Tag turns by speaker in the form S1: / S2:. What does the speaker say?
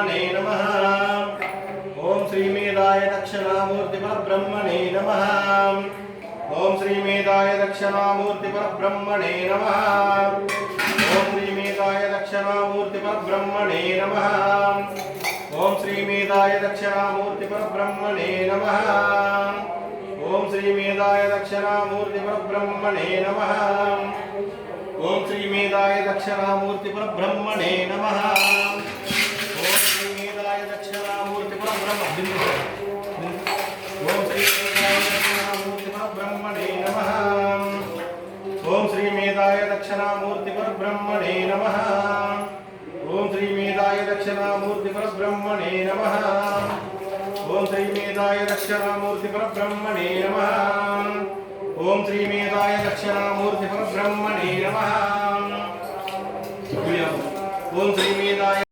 S1: परब्रह्मणे नमः। ओम श्री मेधाय दक्षिणामूर्ति परब्रह्मणे नमः। ओम श्री मेधाय दक्षिणामूर्ति परब्रह्मणे नमः। ओम श्री मेधाय दक्षिणामूर्ति परब्रह्मणे नमः। ओम श्री मेधाय दक्षिणामूर्ति परब्रह्मणे नमः। ओम श्री मेधाय दक्षिणामूर्ति परब्रह्मणे नमः। ओम श्री मेधाय दक्षिणामूर्ति परब्रह्मणे नमः। ओम श्री मेधाय दक्षिणामूर्ति परब्रह्मणे ओम श्री मेधाय दक्षिणामूर्ति परब्रह्मणे नमः। ओम श्री मेधाय दक्षिणामूर्ति परब्रह्मणे नमः। ओम श्री मेधाय दक्षिणामूर्ति परब्रह्मणे नमः। ओम श्री मेधाय दक्षिणामूर्ति परब्रह्मणे नमः। ओम श्री मेधाय दक्षिणामूर्ति परब्रह्मणे नमः। ओम श्री मेधाय